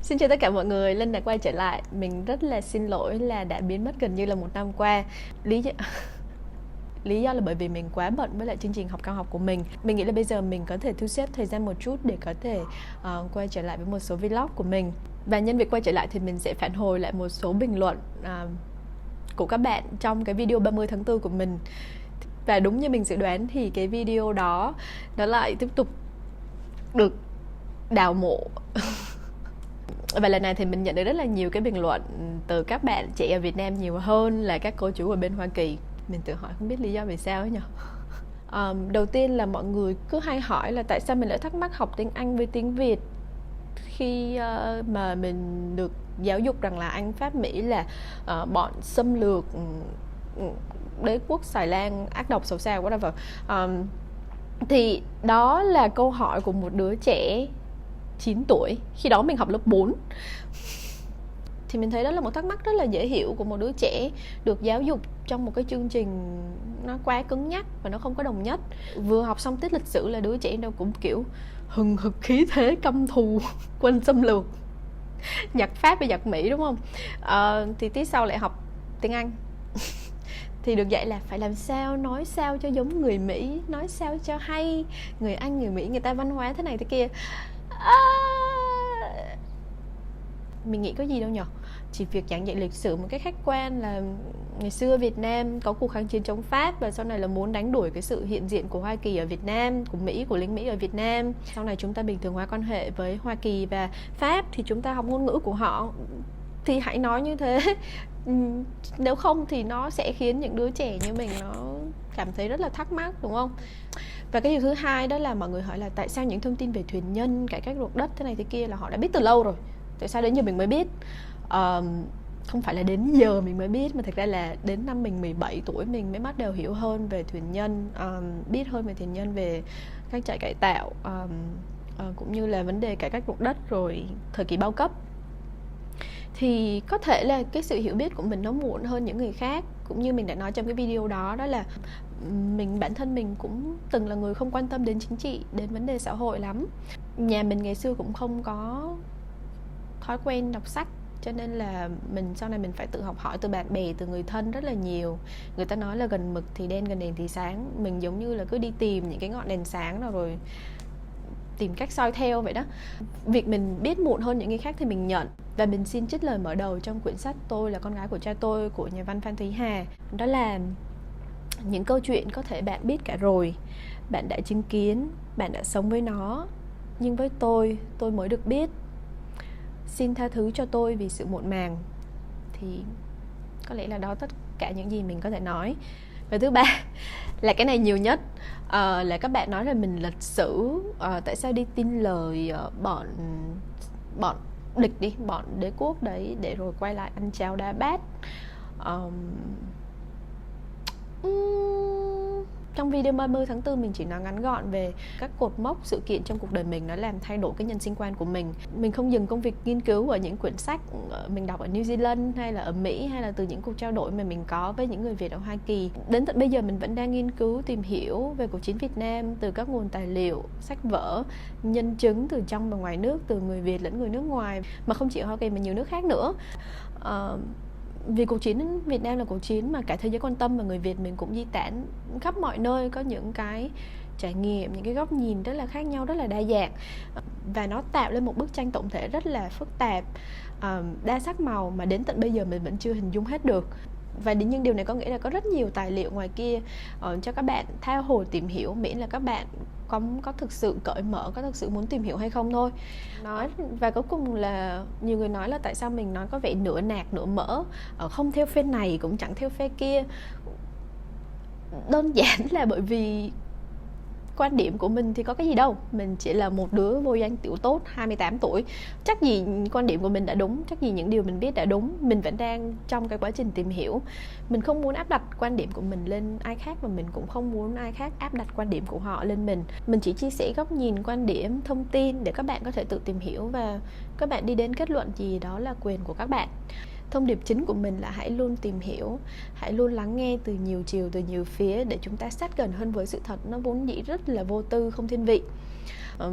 Xin chào tất cả mọi người, Linh đã quay trở lại. Mình rất là xin lỗi là đã biến mất gần như là một năm qua. Lý do, lý do là bởi vì mình quá bận với lại chương trình học cao học của mình. Mình nghĩ là bây giờ mình có thể thu xếp thời gian một chút để có thể quay trở lại với một số vlog của mình. Và nhân việc quay trở lại thì mình sẽ phản hồi lại một số bình luận của các bạn trong cái video 30 tháng 4 của mình. Và đúng như mình dự đoán thì cái video đó nó lại tiếp tục được đào mộ. Và lần này thì mình nhận được rất là nhiều cái bình luận từ các bạn trẻ ở Việt Nam nhiều hơn là các cô chú ở bên Hoa Kỳ. Mình tự hỏi không biết lý do vì sao ấy nhỉ. Đầu tiên là mọi người cứ hay hỏi là tại sao mình lại thắc mắc học tiếng Anh với tiếng Việt khi mà mình được giáo dục rằng là Anh Pháp Mỹ là bọn xâm lược, đế quốc Xài Lan ác độc xấu xa whatever. Thì đó là câu hỏi của một đứa trẻ 9 tuổi, khi đó mình học lớp 4. Thì mình thấy đó là một thắc mắc rất là dễ hiểu của một đứa trẻ được giáo dục trong một cái chương trình nó quá cứng nhắc và nó không có đồng nhất. Vừa học xong tiết lịch sử là đứa trẻ đâu cũng kiểu hừng hực khí thế căm thù quân xâm lược, Nhật Pháp và Nhật Mỹ, đúng không? Thì tiết sau lại học tiếng Anh. Thì được dạy là phải làm sao, nói sao cho giống người Mỹ, nói sao cho hay. Người Anh, người Mỹ người ta văn hóa thế này thế kia. Mình nghĩ có gì đâu nhỉ. Chỉ việc giảng dạy lịch sử một cách khách quan là ngày xưa Việt Nam có cuộc kháng chiến chống Pháp và sau này là muốn đánh đuổi cái sự hiện diện của Hoa Kỳ ở Việt Nam, của Mỹ, của lính Mỹ ở Việt Nam. Sau này chúng ta bình thường hóa quan hệ với Hoa Kỳ và Pháp thì chúng ta học ngôn ngữ của họ. Thì hãy nói như thế. Nếu không thì nó sẽ khiến những đứa trẻ như mình nó cảm thấy rất là thắc mắc, đúng không? Và cái điều thứ hai đó là mọi người hỏi là tại sao những thông tin về thuyền nhân, cải cách ruộng đất thế này thế kia là họ đã biết từ lâu rồi, tại sao đến giờ mình mới biết? Không phải là đến giờ mình mới biết, mà thực ra là đến năm mình 17 tuổi mình mới bắt đầu hiểu hơn về thuyền nhân, biết hơn về thuyền nhân, về các trại cải tạo, cũng như là vấn đề cải cách ruộng đất rồi thời kỳ bao cấp. Thì có thể là cái sự hiểu biết của mình nó muộn hơn những người khác. Cũng như mình đã nói trong cái video đó, đó là bản thân mình cũng từng là người không quan tâm đến chính trị, đến vấn đề xã hội lắm. Nhà mình ngày xưa cũng không có thói quen đọc sách, cho nên là sau này mình phải tự học hỏi từ bạn bè, từ người thân rất là nhiều. Người ta nói là gần mực thì đen, gần đèn thì sáng. Mình giống như là cứ đi tìm những cái ngọn đèn sáng nào rồi tìm cách soi theo vậy đó. Việc mình biết muộn hơn những người khác thì mình nhận. Và mình xin trích lời mở đầu trong quyển sách Tôi là con gái của cha tôi của nhà văn Phan Thúy Hà. Đó là những câu chuyện có thể bạn biết cả rồi, bạn đã chứng kiến, bạn đã sống với nó, nhưng với tôi mới được biết. Xin tha thứ cho tôi vì sự muộn màng. Thì có lẽ là đó tất cả những gì mình có thể nói. Và thứ ba là cái này nhiều nhất, là các bạn nói là mình lịch sử, tại sao đi tin lời bọn địch đi, bọn đế quốc đấy để rồi quay lại ăn cháo đá bát. Trong video 30 tháng 4 mình chỉ nói ngắn gọn về các cột mốc sự kiện trong cuộc đời mình, nó làm thay đổi cái nhân sinh quan của mình. Mình không dừng công việc nghiên cứu ở những quyển sách mình đọc ở New Zealand hay là ở Mỹ, hay là từ những cuộc trao đổi mà mình có với những người Việt ở Hoa Kỳ. Đến tận bây giờ mình vẫn đang nghiên cứu, tìm hiểu về cuộc chiến Việt Nam từ các nguồn tài liệu, sách vở, nhân chứng từ trong và ngoài nước, từ người Việt lẫn người nước ngoài, mà không chỉ ở Hoa Kỳ mà nhiều nước khác nữa. Vì cuộc chiến Việt Nam là cuộc chiến mà cả thế giới quan tâm, và người Việt mình cũng di tản khắp mọi nơi, có những cái trải nghiệm, những cái góc nhìn rất là khác nhau, rất là đa dạng. Và nó tạo lên một bức tranh tổng thể rất là phức tạp, đa sắc màu mà đến tận bây giờ mình vẫn chưa hình dung hết được. Và nhưng điều này có nghĩa là có rất nhiều tài liệu ngoài kia cho các bạn tha hồ tìm hiểu, miễn là các bạn có thực sự cởi mở, có thực sự muốn tìm hiểu hay không thôi. Và cuối cùng là nhiều người nói là tại sao mình nói có vẻ nửa nạc nửa mỡ, không theo phe này cũng chẳng theo phe kia. Đơn giản là bởi vì quan điểm của mình thì có cái gì đâu. Mình chỉ là một đứa vô danh tiểu tốt 28 tuổi. Chắc gì quan điểm của mình đã đúng, chắc gì những điều mình biết đã đúng. Mình vẫn đang trong cái quá trình tìm hiểu. Mình không muốn áp đặt quan điểm của mình lên ai khác, và mình cũng không muốn ai khác áp đặt quan điểm của họ lên mình. Mình chỉ chia sẻ góc nhìn, quan điểm, thông tin để các bạn có thể tự tìm hiểu, và các bạn đi đến kết luận gì đó là quyền của các bạn. Thông điệp chính của mình là hãy luôn tìm hiểu, hãy luôn lắng nghe từ nhiều chiều, từ nhiều phía để chúng ta sát gần hơn với sự thật, nó vốn dĩ rất là vô tư, không thiên vị.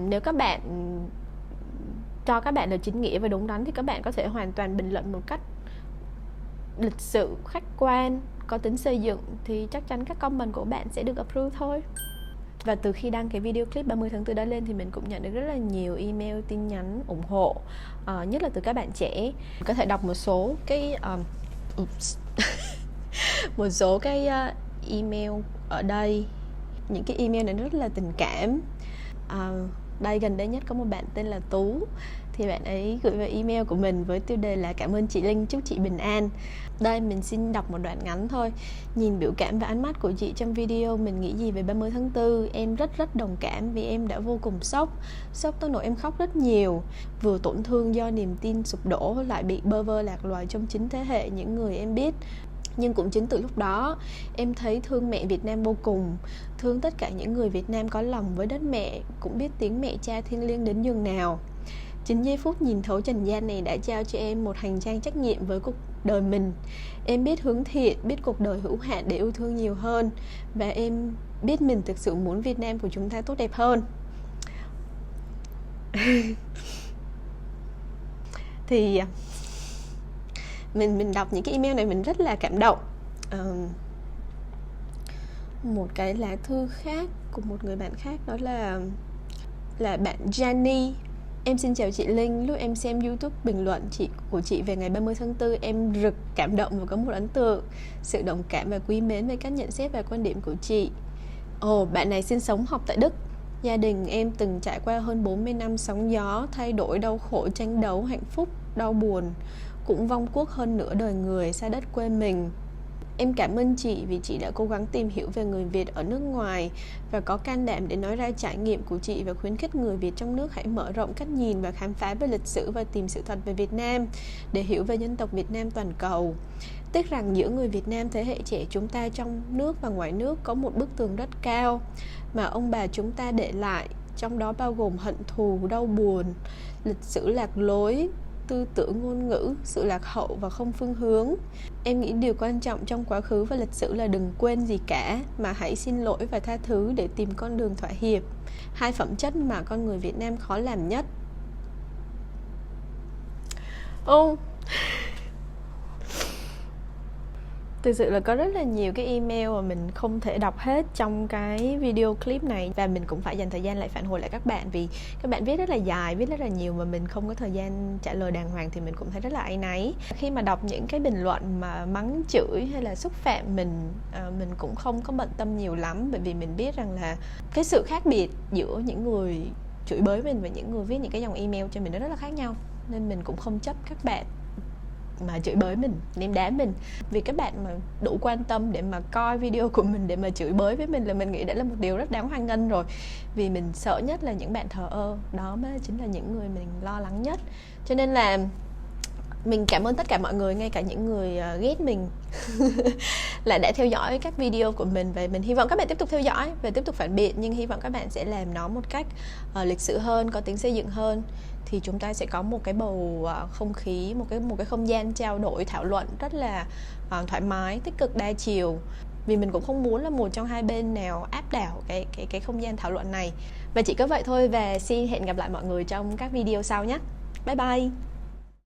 Nếu các bạn cho các bạn là chính nghĩa và đúng đắn thì các bạn có thể hoàn toàn bình luận một cách lịch sự, khách quan, có tính xây dựng, thì chắc chắn các comment của bạn sẽ được approve thôi. Và từ khi đăng cái video clip 30 tháng 4 đó lên thì mình cũng nhận được rất là nhiều email, tin nhắn ủng hộ, nhất là từ các bạn trẻ. Có thể đọc một số cái một số cái email ở đây. Những cái email này rất là tình cảm. Đây, gần đây nhất có một bạn tên là Tú, thì bạn ấy gửi về email của mình với tiêu đề là cảm ơn chị Linh, chúc chị bình an. Đây, mình xin đọc một đoạn ngắn thôi. Nhìn biểu cảm và ánh mắt của chị trong video, mình nghĩ gì về 30 tháng 4? Em rất đồng cảm vì em đã vô cùng sốc tới nỗi em khóc rất nhiều. Vừa tổn thương do niềm tin sụp đổ, lại bị bơ vơ lạc loài trong chính thế hệ những người em biết. Nhưng cũng chính từ lúc đó, em thấy thương mẹ Việt Nam vô cùng, thương tất cả những người Việt Nam có lòng với đất mẹ, cũng biết tiếng mẹ cha thiêng liêng đến nhường nào. Chính giây phút nhìn thấu trần gian này đã trao cho em một hành trang trách nhiệm với cuộc đời mình. Em biết hướng thiện, biết cuộc đời hữu hạn để yêu thương nhiều hơn, và em biết mình thực sự muốn Việt Nam của chúng ta tốt đẹp hơn. Thì mình đọc những cái email này mình rất là cảm động. Một cái lá thư khác của một người bạn khác, đó là bạn Jenny. Em xin chào chị Linh, lúc em xem YouTube bình luận của chị về ngày 30 tháng 4, em rực cảm động và có một ấn tượng, sự đồng cảm và quý mến về các nhận xét và quan điểm của chị. Bạn này sinh sống học tại Đức. Gia đình em từng trải qua hơn 40 năm sóng gió, thay đổi, đau khổ, tranh đấu, hạnh phúc, đau buồn, cũng vong quốc hơn nửa đời người xa đất quê mình. Em cảm ơn chị vì chị đã cố gắng tìm hiểu về người Việt ở nước ngoài và có can đảm để nói ra trải nghiệm của chị, và khuyến khích người Việt trong nước hãy mở rộng cách nhìn và khám phá về lịch sử và tìm sự thật về Việt Nam để hiểu về dân tộc Việt Nam toàn cầu. Tiếc rằng giữa người Việt Nam thế hệ trẻ chúng ta trong nước và ngoài nước có một bức tường rất cao mà ông bà chúng ta để lại, trong đó bao gồm hận thù, đau buồn, lịch sử lạc lối, tư tưởng ngôn ngữ, sự lạc hậu và không phương hướng. Em nghĩ điều quan trọng trong quá khứ và lịch sử là đừng quên gì cả, mà hãy xin lỗi và tha thứ để tìm con đường thỏa hiệp, hai phẩm chất mà con người Việt Nam khó làm nhất. Thực sự là có rất là nhiều cái email mà mình không thể đọc hết trong cái video clip này, và mình cũng phải dành thời gian lại phản hồi lại các bạn, vì các bạn viết rất là dài, viết rất là nhiều mà mình không có thời gian trả lời đàng hoàng, thì mình cũng thấy rất là áy náy. Khi mà đọc những cái bình luận mà mắng chửi hay là xúc phạm mình cũng không có bận tâm nhiều lắm, bởi vì mình biết rằng là cái sự khác biệt giữa những người chửi bới mình và những người viết những cái dòng email cho mình nó rất là khác nhau, nên mình cũng không chấp các bạn mà chửi bới mình, ném đá mình. Vì các bạn mà đủ quan tâm để mà coi video của mình để mà chửi bới với mình là mình nghĩ đã là một điều rất đáng hoan nghênh rồi. Vì mình sợ nhất là những bạn thờ ơ, đó mới chính là những người mình lo lắng nhất. Cho nên là mình cảm ơn tất cả mọi người, ngay cả những người ghét mình là đã theo dõi các video của mình. Và mình hy vọng các bạn tiếp tục theo dõi và tiếp tục phản biện, nhưng hy vọng các bạn sẽ làm nó một cách lịch sự hơn, có tính xây dựng hơn, thì chúng ta sẽ có một cái bầu không khí, một cái không gian trao đổi, thảo luận rất là thoải mái, tích cực, đa chiều. Vì mình cũng không muốn là một trong hai bên nào áp đảo cái không gian thảo luận này. Và chỉ có vậy thôi, và xin hẹn gặp lại mọi người trong các video sau nhé. Bye bye.